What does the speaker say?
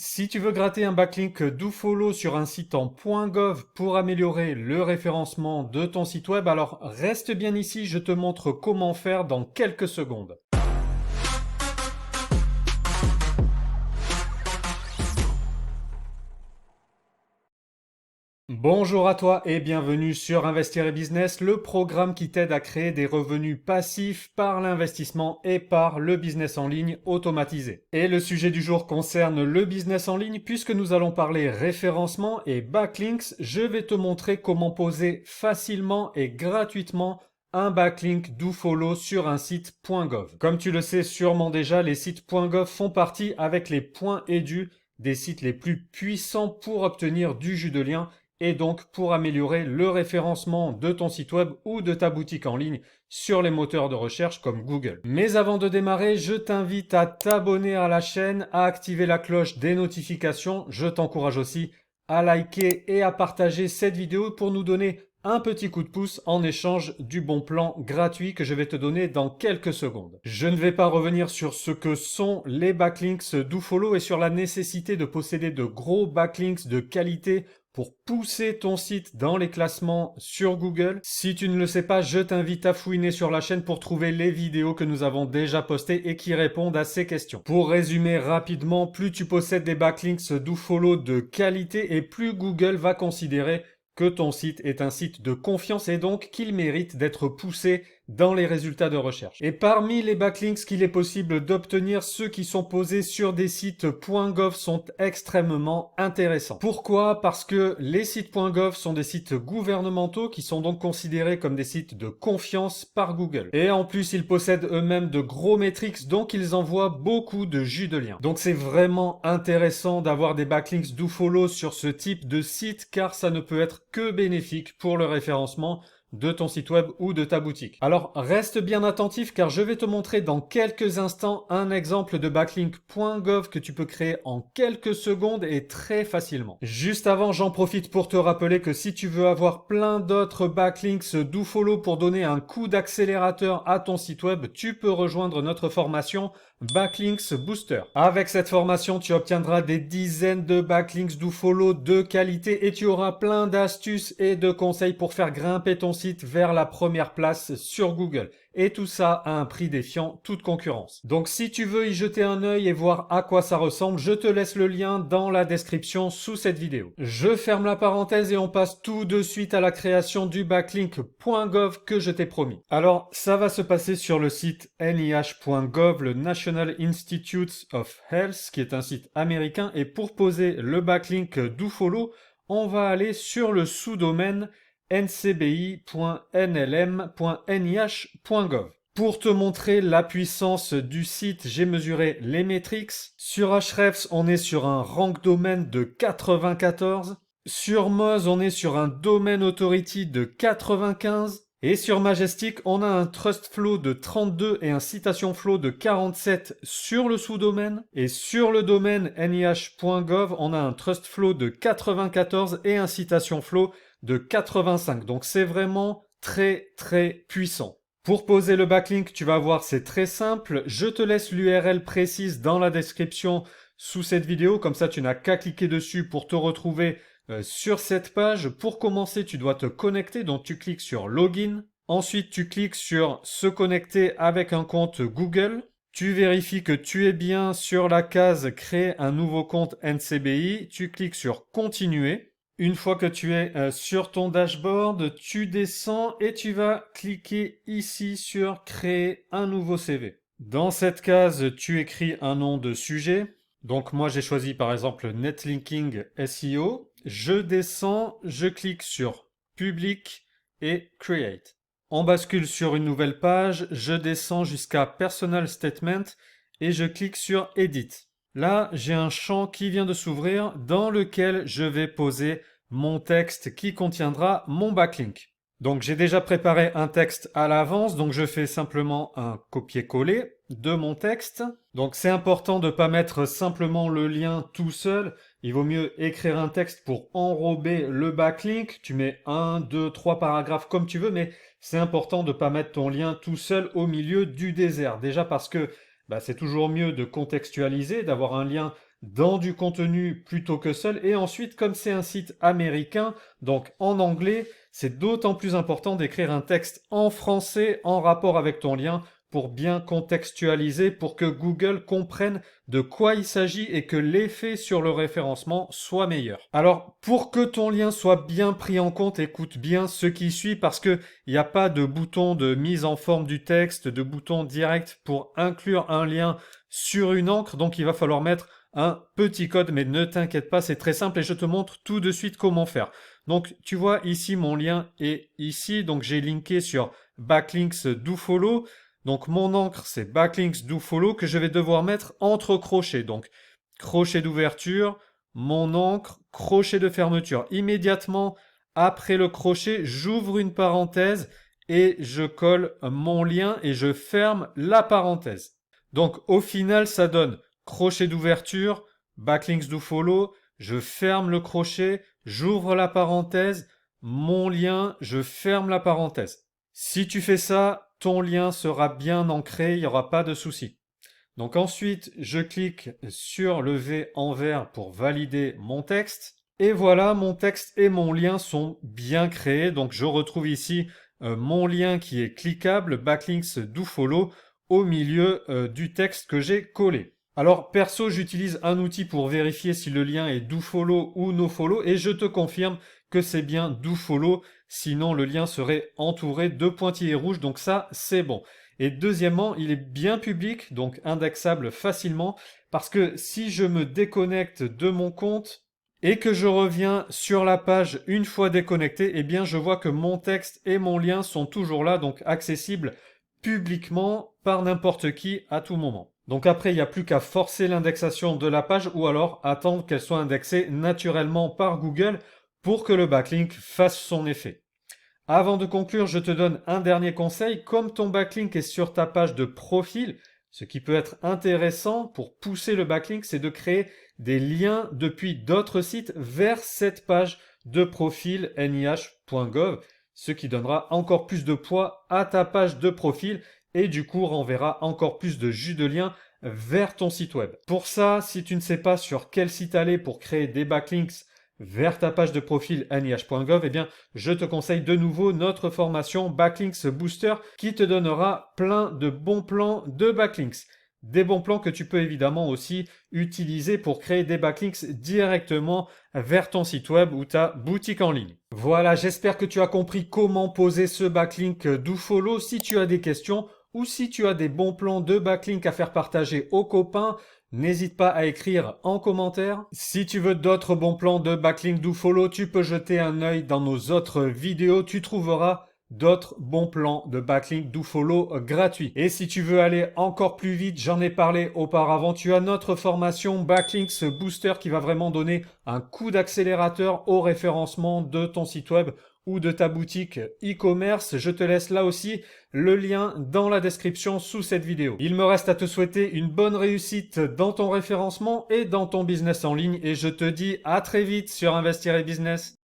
Si tu veux gratter un backlink dofollow sur un site en .gov pour améliorer le référencement de ton site web, alors reste bien ici, je te montre comment faire dans quelques secondes. Bonjour à toi et bienvenue sur Investir et Business, le programme qui t'aide à créer des revenus passifs par l'investissement et par le business en ligne automatisé. Et le sujet du jour concerne le business en ligne puisque nous allons parler référencement et backlinks. Je vais te montrer comment poser facilement et gratuitement un backlink dofollow sur un site .gov. Comme tu le sais sûrement déjà, les sites .gov font partie avec les .edu des sites les plus puissants pour obtenir du jus de lien et donc pour améliorer le référencement de ton site web ou de ta boutique en ligne sur les moteurs de recherche comme Google. Mais avant de démarrer, je t'invite à t'abonner à la chaîne, à activer la cloche des notifications. Je t'encourage aussi à liker et à partager cette vidéo pour nous donner un petit coup de pouce en échange du bon plan gratuit que je vais te donner dans quelques secondes. Je ne vais pas revenir sur ce que sont les backlinks dofollow et sur la nécessité de posséder de gros backlinks de qualité pour pousser ton site dans les classements sur Google. Si tu ne le sais pas, je t'invite à fouiner sur la chaîne pour trouver les vidéos que nous avons déjà postées et qui répondent à ces questions. Pour résumer rapidement, plus tu possèdes des backlinks dofollow de qualité et plus Google va considérer que ton site est un site de confiance et donc qu'il mérite d'être poussé dans les résultats de recherche. Et parmi les backlinks qu'il est possible d'obtenir, ceux qui sont posés sur des sites .gov sont extrêmement intéressants. Pourquoi? Parce que les sites .gov sont des sites gouvernementaux qui sont donc considérés comme des sites de confiance par Google. Et en plus, ils possèdent eux-mêmes de gros metrics, donc ils envoient beaucoup de jus de lien. Donc c'est vraiment intéressant d'avoir des backlinks dofollow sur ce type de site car ça ne peut être que bénéfique pour le référencement de ton site web ou de ta boutique. Alors reste bien attentif car je vais te montrer dans quelques instants un exemple de backlink .gov que tu peux créer en quelques secondes et très facilement. Juste avant, j'en profite pour te rappeler que si tu veux avoir plein d'autres backlinks dofollow pour donner un coup d'accélérateur à ton site web, tu peux rejoindre notre formation Backlinks Booster. Avec cette formation, tu obtiendras des dizaines de backlinks dofollow de qualité et tu auras plein d'astuces et de conseils pour faire grimper ton site vers la première place sur Google. Et tout ça à un prix défiant toute concurrence. Donc si tu veux y jeter un œil et voir à quoi ça ressemble, je te laisse le lien dans la description sous cette vidéo. Je ferme la parenthèse et on passe tout de suite à la création du backlink .gov que je t'ai promis. Alors ça va se passer sur le site nih.gov, le National Institutes of Health, qui est un site américain. Et pour poser le backlink dofollow, on va aller sur le sous-domaine ncbi.nlm.nih.gov. Pour te montrer la puissance du site, j'ai mesuré les metrics. Sur Ahrefs, on est sur un rank domaine de 94. Sur Moz, on est sur un domain authority de 95. Et sur Majestic, on a un trust flow de 32 et un citation flow de 47 sur le sous-domaine. Et sur le domaine nih.gov, on a un trust flow de 94 et un citation flow de 85. Donc c'est vraiment très très puissant. Pour poser le backlink, tu vas voir, c'est très simple. Je te laisse l'URL précise dans la description sous cette vidéo. Comme ça, tu n'as qu'à cliquer dessus pour te retrouver sur cette page. Pour commencer, tu dois te connecter. Donc tu cliques sur Login. Ensuite, tu cliques sur Se connecter avec un compte Google. Tu vérifies que tu es bien sur la case Créer un nouveau compte NCBI. Tu cliques sur Continuer. Une fois que tu es sur ton dashboard, tu descends et tu vas cliquer ici sur Créer un nouveau CV. Dans cette case, tu écris un nom de sujet. Donc moi, j'ai choisi par exemple Netlinking SEO. Je descends, je clique sur Public et Create. On bascule sur une nouvelle page. Je descends jusqu'à Personal Statement et je clique sur Edit. Là, j'ai un champ qui vient de s'ouvrir dans lequel je vais poser mon texte qui contiendra mon backlink. Donc j'ai déjà préparé un texte à l'avance, donc je fais simplement un copier-coller de mon texte. Donc c'est important de ne pas mettre simplement le lien tout seul. Il vaut mieux écrire un texte pour enrober le backlink. Tu mets 1, 2, 3 paragraphes comme tu veux, mais c'est important de ne pas mettre ton lien tout seul au milieu du désert. Déjà parce que c'est toujours mieux de contextualiser, d'avoir un lien dans du contenu plutôt que seul. Et ensuite, comme c'est un site américain, donc en anglais, c'est d'autant plus important d'écrire un texte en français en rapport avec ton lien pour bien contextualiser, pour que Google comprenne de quoi il s'agit et que l'effet sur le référencement soit meilleur. Alors, pour que ton lien soit bien pris en compte, écoute bien ce qui suit parce que il n'y a pas de bouton de mise en forme du texte, de bouton direct pour inclure un lien sur une encre. Donc, il va falloir mettre un petit code, mais ne t'inquiète pas, c'est très simple et je te montre tout de suite comment faire. Donc, tu vois ici, mon lien est ici. Donc, j'ai linké sur Backlinks Do Follow. Donc mon encre, c'est Backlinks Do Follow que je vais devoir mettre entre crochets. Donc crochet d'ouverture, mon encre, crochet de fermeture. Immédiatement après le crochet, j'ouvre une parenthèse et je colle mon lien et je ferme la parenthèse. Donc au final, ça donne crochet d'ouverture, Backlinks Do Follow, je ferme le crochet, j'ouvre la parenthèse, mon lien, je ferme la parenthèse. Si tu fais ça, ton lien sera bien ancré, il n'y aura pas de souci. Donc ensuite, je clique sur le V en vert pour valider mon texte. Et voilà, mon texte et mon lien sont bien créés. Donc je retrouve ici mon lien qui est cliquable, Backlinks Do Follow, au milieu du texte que j'ai collé. Alors perso, j'utilise un outil pour vérifier si le lien est Do Follow ou No Follow et je te confirme que c'est bien Do Follow, sinon le lien serait entouré de pointillés rouges, donc ça c'est bon. Et deuxièmement, il est bien public, donc indexable facilement, parce que si je me déconnecte de mon compte et que je reviens sur la page une fois déconnecté, eh bien je vois que mon texte et mon lien sont toujours là, donc accessibles publiquement par n'importe qui à tout moment. Donc après, il n'y a plus qu'à forcer l'indexation de la page ou alors attendre qu'elle soit indexée naturellement par Google pour que le backlink fasse son effet. Avant de conclure, je te donne un dernier conseil. Comme ton backlink est sur ta page de profil, ce qui peut être intéressant pour pousser le backlink, c'est de créer des liens depuis d'autres sites vers cette page de profil nih.gov, ce qui donnera encore plus de poids à ta page de profil et du coup renverra encore plus de jus de liens vers ton site web. Pour ça, si tu ne sais pas sur quel site aller pour créer des backlinks vers ta page de profil nih.gov, eh bien, je te conseille de nouveau notre formation Backlinks Booster qui te donnera plein de bons plans de backlinks. Des bons plans que tu peux évidemment aussi utiliser pour créer des backlinks directement vers ton site web ou ta boutique en ligne. Voilà, j'espère que tu as compris comment poser ce backlink DoFollow. Si tu as des questions ou si tu as des bons plans de backlink à faire partager aux copains, n'hésite pas à écrire en commentaire. Si tu veux d'autres bons plans de backlink DoFollow, tu peux jeter un œil dans nos autres vidéos. Tu trouveras d'autres bons plans de backlink DoFollow gratuits. Et si tu veux aller encore plus vite, j'en ai parlé auparavant, tu as notre formation Backlinks Booster qui va vraiment donner un coup d'accélérateur au référencement de ton site web ou de ta boutique e-commerce. Je te laisse là aussi le lien dans la description sous cette vidéo. Il me reste à te souhaiter une bonne réussite dans ton référencement et dans ton business en ligne et je te dis à très vite sur Investir et Business.